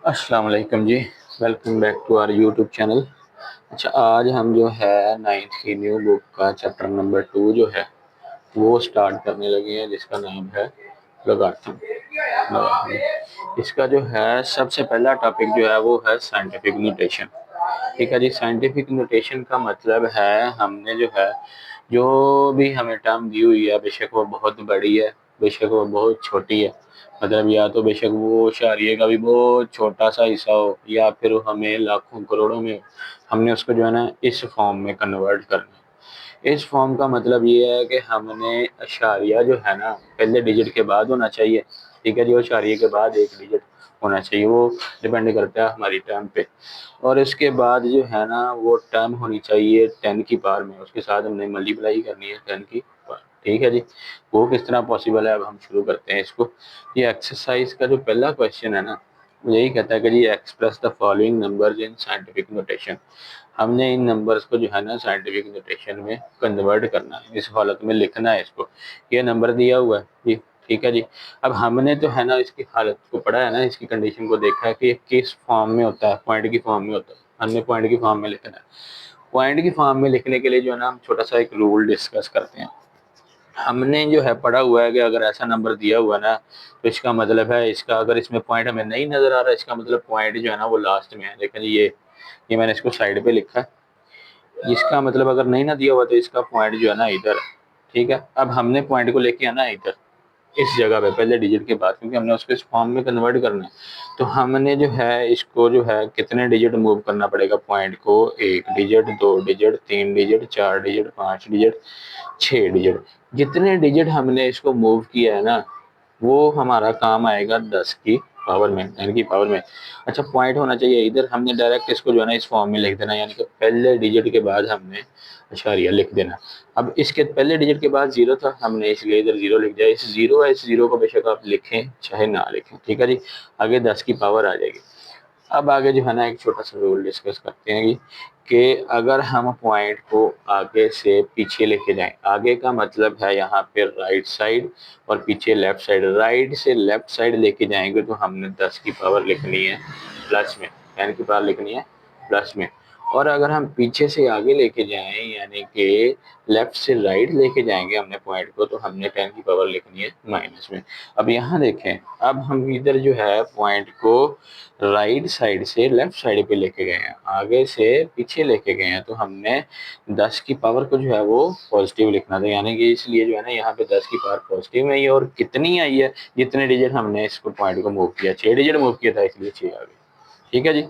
अस्सलाम वालेकुम जी। Welcome back to our YouTube channel. अच्छा, आज हम जो है नाइन्थ की न्यू बुक का चैप्टर नंबर 2 जो है वो स्टार्ट करने लगे हैं, जिसका नाम है लॉगरिथम। इसका जो है सबसे पहला टॉपिक जो है वो है साइंटिफिक नोटेशन। ठीक है जी। साइंटिफिक नोटेशन का मतलब है हमने जो है जो भी हमें टर्म दी हुई है, बेशक वो बहुत बड़ी है, बेशक वो बहुत छोटी है, मतलब या तो बेशक वो शायरी का भी बहुत छोटा सा हिस्सा हो या फिर वो हमें लाखों करोड़ों में हो, हमने उसको जो है ना इस फॉर्म में कन्वर्ट करना है। इस फॉर्म का मतलब ये है कि हमने अशारिया जो है ना पहले डिजिट के बाद होना चाहिए। ठीक है जी। और अशारिये के बाद एक डिजिट होना चाहिए, वो डिपेंड करता है हमारी टर्म पे। और इसके बाद जो है ना वो टर्म होनी चाहिए 10 की पावर में, उसके साथ हमने मल्टीप्लाई करनी है 10 की पावर। ठीक है जी। वो किस तरह पॉसिबल है, अब हम शुरू करते हैं इसको। ये एक्सरसाइज का जो पहला क्वेश्चन है ना, वो यही कहता है कि जी express the following numbers in scientific notation. हमने इन नंबर्स को जो है ना साइंटिफिक नोटेशन में कन्वर्ट करना है, इस हालत में लिखना है इसको। ये नंबर दिया हुआ है जी। ठीक है जी। अब हमने तो है ना इसकी हालत को पढ़ा है ना, इसकी कंडीशन को देखा है कि ये किस फॉर्म में होता है, पॉइंट की फॉर्म में होता है। हमने पॉइंट की फॉर्म में लिखना है। पॉइंट की फॉर्म में लिखने के लिए जो है ना हम छोटा सा एक रूल डिस्कस करते हैं। हमने जो है पढ़ा हुआ है कि अगर ऐसा नंबर दिया हुआ है ना, तो इसका मतलब है इसका अगर इसमें पॉइंट हमें नहीं नजर आ रहा, इसका मतलब पॉइंट जो है ना वो लास्ट में है। लेकिन ये मैंने इसको साइड पे लिखा है। इसका मतलब अगर नहीं ना दिया हुआ तो इसका पॉइंट जो है ना इधर है। ठीक है। अब हमने पॉइंट को लेके आना है इधर, इस जगह पे पहले डिजिट के बाद, क्योंकि हमने उसको इस फॉर्म में कन्वर्ट करना है। तो हमने जो है इसको जो है कितने डिजिट मूव करना पड़ेगा पॉइंट को, एक डिजिट, दो डिजिट, तीन डिजिट, चार डिजिट, पांच डिजिट, छह डिजिट। जितने डिजिट हमने इसको मूव किया है ना, वो हमारा काम आएगा 10 की पावर में, 10 की पावर में। अच्छा, पॉइंट होना चाहिए इधर, हमने डायरेक्ट इसको जो है ना इस फॉर्म में लिख देना, यानी कि पहले डिजिट के बाद हमने अशारिया लिख देना। अब इसके पहले डिजिट के बाद जीरो था, हमने इसलिए इधर जीरो लिख दिया। इस जीरो है, इस जीरो को बेशक आप लिखें चाहे ना लिखें। ठीक है जी। आगे 10 की पावर आ जाएगी। अब आगे जो है ना एक छोटा सा रूल डिस्कस करते हैं कि अगर हम पॉइंट को आगे से पीछे लेके जाएं, आगे का मतलब है यहाँ पे राइट साइड और पीछे लेफ्ट साइड। राइट से लेफ्ट साइड लेके जाएंगे तो हमने 10 की पावर लिखनी है प्लस में, 10 की पावर लिखनी है प्लस में। और अगर हम पीछे से आगे लेके जाएं, यानी कि लेफ्ट से राइट लेके जाएंगे हमने पॉइंट को, तो हमने 10 की पावर लिखनी है माइनस में। अब यहाँ देखें, अब हम इधर जो है पॉइंट को राइट साइड से लेफ्ट साइड पे लेके गए हैं, आगे से पीछे लेके गए हैं, तो हमने 10 की पावर को जो है वो पॉजिटिव लिखना था। यानी कि इसलिए जो है ना यहाँ पे 10 की पावर पॉजिटिव में आई है। और कितनी आई है, जितने डिजिट हमने इसको पॉइंट को मूव किया, 6 डिजिट मूव किया था, इसलिए 6 आ गए। ठीक है जी।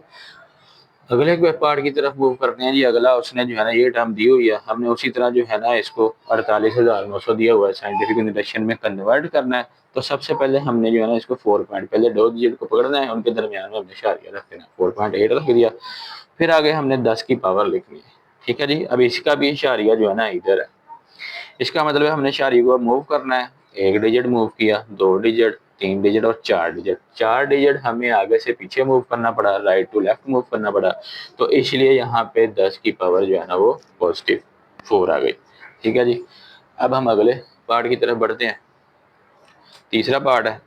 अगले पार्ट की तरफ मूव करते हैं जी। अगला उसने जो है ना ये टर्म दी हुई है, हमने उसी तरह जो है ना इसको 48,900 दिया हुआ है, साइंटिफिक नोटेशन में कन्वर्ट करना है। तो सबसे पहले हमने जो है ना इसको 4 पॉइंट, पहले दो डिजिट को पकड़ना है, उनके दरमियान में हमने इशारिया रख देना, 4.8 रख दिया। फिर आगे हमने 10 की पावर लिखनी है। ठीक है जी। अब इसका भी इशारिया जो है ना इधर है। इसका मतलब है हमने इशारे को मूव करना है। एक डिजिट मूव किया, दो डिजिट, तीन डिजिट और चार डिजिट। चार डिजिट हमें आगे से पीछे मूव करना पड़ा, राइट टू लेफ्ट मूव करना पड़ा। तो इसलिए यहाँ पे 10 की पावर जो है ना वो पॉजिटिव 4 आ गई। ठीक है जी। अब हम अगले पार्ट की तरफ बढ़ते हैं। तीसरा पार्ट है।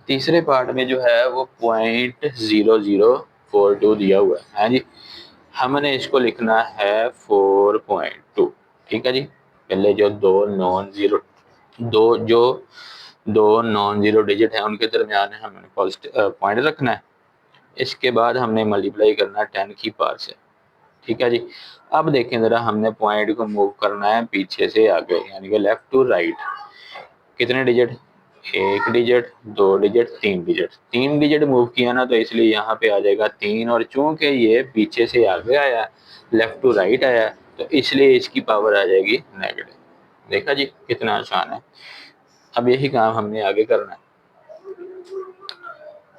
तीसरे पार्ट में जो है वो 0.0042 दिया हुआ है जी। हमने इसको लिखना है 4.2। ठीक है जी। पहले जो दो नॉन जीरो डिजिट है उनके दरमियान है हमने पॉइंट रखना है। इसके बाद हमने मल्टीप्लाई करना है 10 की पावर से। ठीक है जी। अब देखें जरा, हमने पॉइंट को मूव करना है पीछे से आगे, यानी कि लेफ्ट टू राइट। कितने डिजिट, एक डिजिट, दो डिजिट, तीन डिजिट। तीन डिजिट मूव किया ना, तो इसलिए यहाँ पे आ जाएगा 3। और चूंकि ये पीछे से आगे आया, लेफ्ट टू राइट आया, तो इसलिए इसकी पावर आ जाएगी नेगेटिव। देखा जी कितना आसान है। अब यही काम हमने आगे करना है।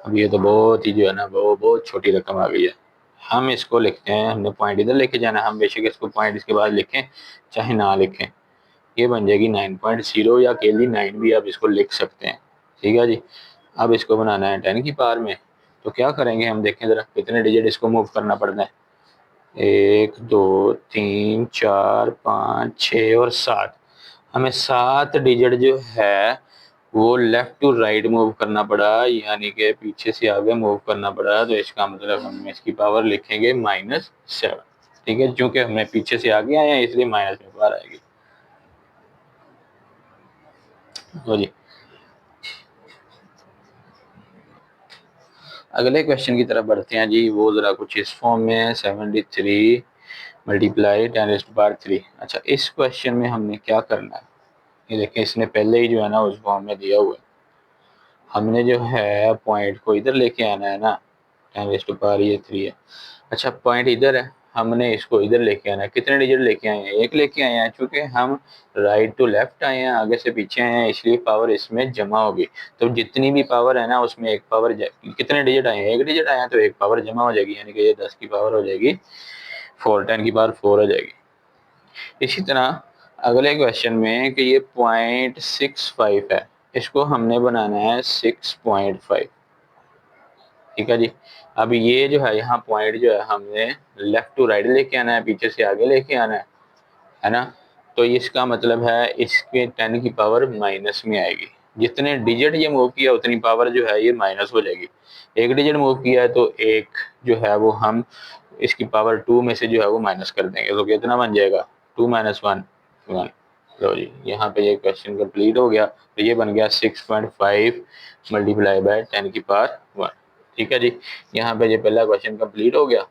अब ये तो बहुत ही जो है ना वो बहुत छोटी रकम आ गई है। हम इसको लिखते हैं, हमने पॉइंट इधर लेके जाना है, हम बेशक इसको पॉइंट इसके बाद लिखें चाहे ना लिखें। ये बन जाएगी 9.0 या अकेली 9 भी आप इसको लिख सकते हैं। ठीक है जी। अब इसको बनाना है 10 की पावर में। तो क्या करेंगे, हम देखें जरा कितने डिजिट इसको मूव करना पड़ता है। एक, दो, तीन, चार, पाँच, छः और सात। हमें 7 डिजिट जो है वो लेफ्ट टू राइट मूव करना पड़ा, यानी कि पीछे से आगे मूव करना पड़ा, तो इसका मतलब हम इसकी पावर लिखेंगे -7। ठीक है, क्योंकि हमने पीछे से आगे आए हैं इसलिए माइनस में पावर आएगी। तो जी अगले क्वेश्चन की तरफ बढ़ते हैं जी। वो जरा कुछ इस फॉर्म में है, 73 मल्टीप्लाई 10⁻3। अच्छा, इस क्वेश्चन में हमने क्या करना है, ये देखें, इसने पहले ही जो है ना उस फॉर्म में दिया हुआ है। हमने जो है पॉइंट को इधर लेके आना है ना, 10⁻3 ये 3 है। अच्छा, पॉइंट इधर है, हमने इसको इधर लेके आना है। कितने डिजिट लेके आए हैं? एक लेके आए हैं, चूंकि हम राइट टू लेफ्ट आए हैं, आगे से पीछे आए हैं, इसलिए पावर इसमें जमा होगी। तो जितनी भी पावर है ना उसमें एक पावर, कितने डिजिट आए हैं? एक डिजिट आए हैं, तो एक पावर जमा हो जाएगी, यानी कि ये 10 की पावर हो जाएगी 4, 10 की पावर 4 हो जाएगी। इसी तरह अगले क्वेश्चन में कि ये 0.65 है, इसको हमने बनाना है 6.5। ठीक है जी। अब ये जो है यहाँ पॉइंट जो है हमने लेफ्ट टू राइट लेके आना है, पीछे से आगे लेके आना है ना। तो इसका मतलब है इसके 10 की पावर माइनस में आएगी। जितने डिजिट ये मूव किया उतनी पावर जो है ये माइनस हो जाएगी। एक डिजिट मूव किया है तो एक जो है वो हम इसकी पावर 2 में से जो है वो माइनस कर देंगे, तो कितना बन जाएगा? 2 - 1 1। लो जी, यहाँ पे ये क्वेश्चन कंप्लीट हो गया। तो ये बन गया 6.5 मल्टीप्लाई बाय 10 की पावर 1। ठीक है जी, यहाँ पे ये पहला क्वेश्चन कंप्लीट हो गया।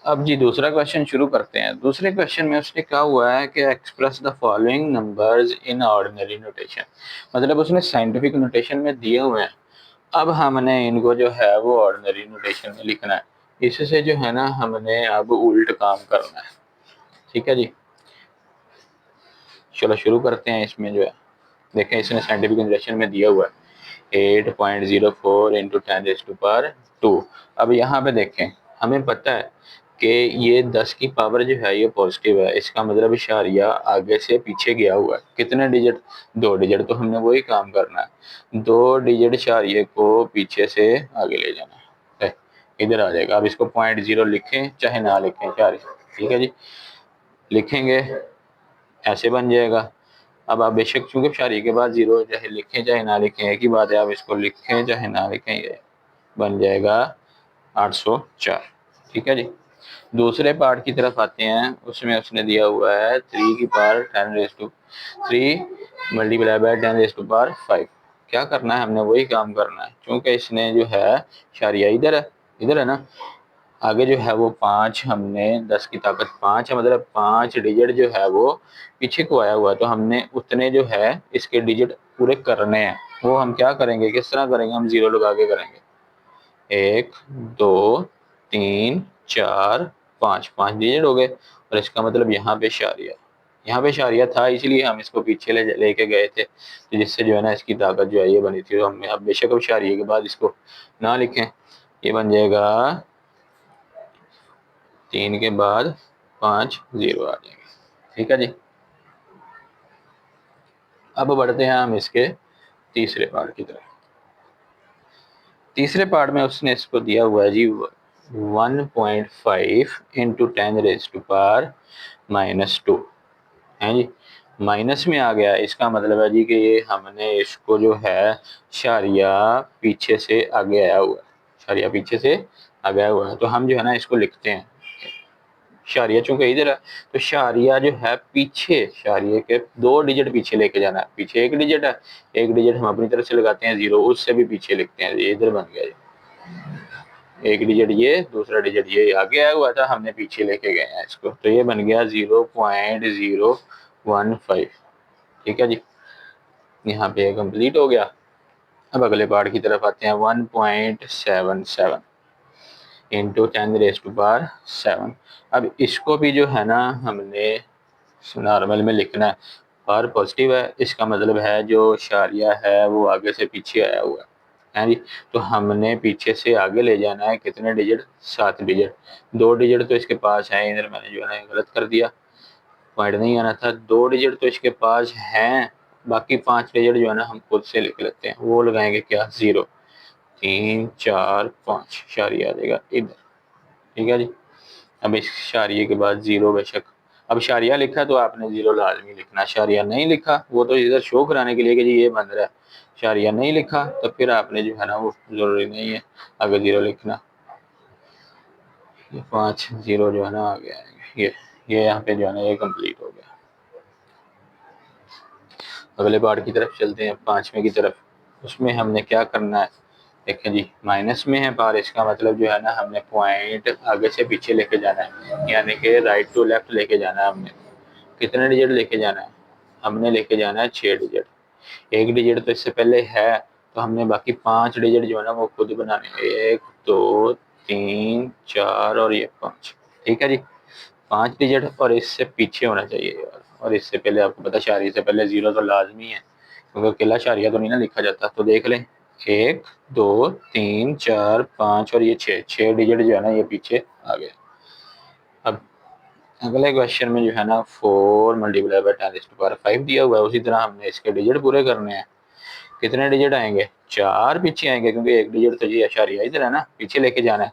अब जी दूसरा क्वेश्चन शुरू करते हैं। दूसरे क्वेश्चन में उसने कहा हुआ है कि express the following numbers in ordinary notation, मतलब उसने साइंटिफिक नोटेशन में दिए हुए हैं। अब हमने इनको जो है वो ऑर्डिनरी नोटेशन में लिखना है। इससे जो है ना हमने अब उल्ट काम करना है। ठीक है जी, चलो शुरू करते हैं। इसमें जो है देखें, इसने साइंटिफिक नोटेशन में दिया हुआ है 8.04 इंटू 10⁻²। अब यहाँ पे देखें, हमें पता है कि ये 10 की पावर जो है ये पॉजिटिव है, इसका मतलब इशारिया आगे से पीछे गया हुआ है। कितने डिजिट? 2 डिजिट। तो हमने वही काम करना है, 2 डिजिट इशारिये को पीछे से आगे ले जाना है, इधर आ जाएगा। अब इसको 0.0 लिखें चाहे ना लिखें इशारिया, ठीक है जी, लिखेंगे ऐसे बन जाएगा। अब आप बेशक चूंकि इशारे के बाद 0 चाहे लिखें चाहे ना लिखें एक ही बात है, आप इसको लिखें चाहे ना लिखें, ये बन जाएगा 804। ठीक है जी। दूसरे पार्ट की तरफ आते हैं, उसमें उसने दिया हुआ है 3 की पावर 10⁻3 मल्टीप्लाई बाय 10⁻5। क्या करना है? हमने वही काम करना है, क्योंकि इसने जो है इशारिया इधर है ना, आगे जो है वो 5, हमने 10 की ताकत 5 है, मतलब 5 डिजिट जो है वो पीछे को आया हुआ है। तो हमने उतने जो है इसके डिजिट पूरे करने हैं। वो हम क्या करेंगे, किस तरह करेंगे? हम 0 लगा के करेंगे। 1 2 3 4 5, 5 डिजिट हो गए। और इसका मतलब यहाँ पे इशारिया था, इसलिए हम इसको पीछे लेके गए थे, तो जिससे जो है ना इसकी ताकत जो है ये बनी थी। तो हमने अब बेशक अब इशारिये के बाद इसको ना लिखें, ये बन जाएगा 3 के बाद 5 0 आ जाएंगे। ठीक है जी। अब बढ़ते हैं हम इसके तीसरे पार्ट की तरफ। तीसरे पार्ट में उसने इसको दिया हुआ है जी 1.5 इंटू 10⁻⁻² है जी, माइनस में आ गया। इसका मतलब है जी कि ये हमने इसको जो है इशारिया पीछे से आगे आया हुआ है, इशारिया पीछे से आगे आया हुआ है। तो हम जो है ना इसको लिखते हैं, इशारिया चूंकि इधर है तो इशारिया जो है पीछे, इशारिये के 2 डिजिट पीछे लेके जाना है। पीछे एक डिजिट है, एक डिजिट हम अपनी तरफ से लगाते हैं 0, उससे भी पीछे लिखते हैं। ये इधर बन गया ये, एक डिजिट ये, दूसरा डिजिट ये आगे आया हुआ था, हमने पीछे लेके गए हैं इसको। तो ये बन गया 0.015। ठीक है जी, यहाँ पे कंप्लीट हो गया। अब अगले पार्ट की तरफ आते हैं। 1.77 इंटू 10⁻7। अब इसको भी जो है ना हमने नॉर्मल में लिखना है। पावर पॉजिटिव है, इसका मतलब है जो इशारिया है वो आगे से पीछे आया हुआ है जी। तो हमने पीछे से आगे ले जाना है, कितने डिजिट? 7 डिजिट। 2 डिजिट तो इसके पास है, इधर मैंने जो है ना गलत कर दिया, पॉइंट नहीं आना था। 2 डिजिट तो इसके पास हैं, बाकी 5 डिजिट जो है ना हम खुद से लिख लेते हैं। वो लगाएंगे क्या? 0 3 4 5, इशारिया आ जाएगा इधर। ठीक है जी। अब इस इशारिये के बाद 0 बेशक अब शारिया लिखा तो आपने जीरो लाजमी लिखना, शारिया नहीं लिखा वो तो इधर शो कराने के लिए कि जी ये बन रहा है, शारिया नहीं लिखा तो फिर आपने जो है ना वो जरूरी नहीं है आगे जीरो लिखना। ये 5 जीरो जो है ना आगे आएंगे, ये यहाँ पे जो है ना ये कंप्लीट हो गया। अगले पार्ट की तरफ चलते हैं, 5वें की तरफ। उसमें हमने क्या करना है, देखें जी माइनस में है पार, इसका मतलब जो है ना हमने पॉइंट आगे से पीछे लेके जाना है, यानी कि राइट टू लेफ्ट लेके जाना है। हमने कितने डिजिट लेके जाना है, हमने लेके जाना है 6 डिजिट। एक डिजिट तो इससे पहले है, तो हमने बाकी 5 डिजिट जो है ना वो खुद बनाने हैं, 1 2 3 4 और ये 5। ठीक है जी, 5 डिजिट और इससे पीछे होना चाहिए यार, और इससे पहले आपको पता शारिया से पहले जीरो तो लाजमी है, क्योंकि अकेला शारिया तो नहीं ना लिखा जाता। तो देख लें 1 2 3 4 5 और ये 6 डिजिट जो है ना ये पीछे आ गए। अब अगले क्वेश्चन में जो है ना 4 मल्टीप्लाई बाय 10⁵ दिया हुआ है, उसी तरह हमने इसके डिजिट पूरे करने हैं। कितने डिजिट आएंगे, 4 पीछे आएंगे, क्योंकि एक डिजिट तो ये अशारिया इधर है ना, पीछे लेके जाना है।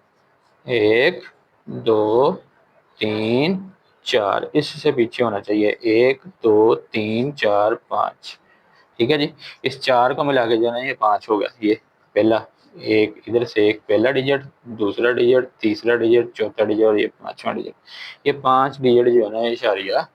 1 2 3 4 इससे पीछे होना चाहिए, 1 2 3 4 5। ठीक है जी, इस 4 को मिला के जो है ना ये 5 हो गया। ये पहला, एक इधर से एक पहला डिजिट, दूसरा डिजिट, तीसरा डिजिट, चौथा डिजिट और ये 5वां डिजिट। ये 5 डिजिट जो है ना ये इशारिया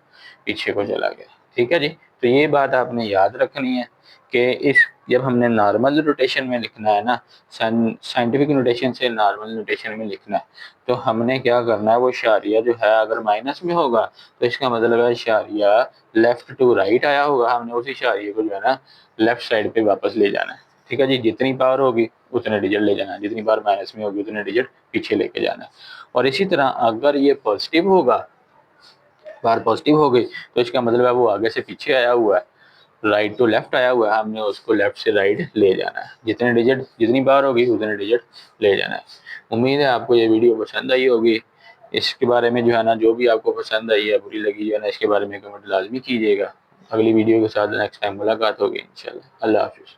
पीछे को चला गया। ठीक है जी, तो ये बात आपने याद रखनी है कि इस जब हमने नॉर्मल रोटेशन में लिखना है ना, साइंटिफिक नोटेशन से नॉर्मल नोटेशन में लिखना है, तो हमने क्या करना है, वो इशारिया जो है अगर माइनस में होगा तो इसका मतलब है इशारिया लेफ्ट टू राइट आया होगा, हमने उस इशारिये को जो है ना लेफ्ट साइड पे वापस ले जाना है। ठीक है जी, जितनी पावर होगी उतने डिजिट ले जाना है, जितनी पावर माइनस में होगी उतने डिजिट पीछे लेके जाना है। और इसी तरह अगर ये पॉजिटिव होगा, बार पॉजिटिव हो गई, तो इसका मतलब है वो आगे से पीछे आया हुआ है, राइट टू लेफ्ट आया हुआ है, हमने उसको लेफ्ट से राइट ले जाना है। जितने डिजिट जितनी बार होगी उतने डिजिट ले जाना है। उम्मीद है आपको ये वीडियो पसंद आई होगी। इसके बारे में जो है ना जो भी आपको पसंद आई है बुरी लगी जो है ना इसके बारे में कमेंट लाजमी कीजिएगा। अगली वीडियो के साथ नेक्स्ट टाइम मुलाकात होगी इंशाल्लाह। अल्लाह हाफिज़।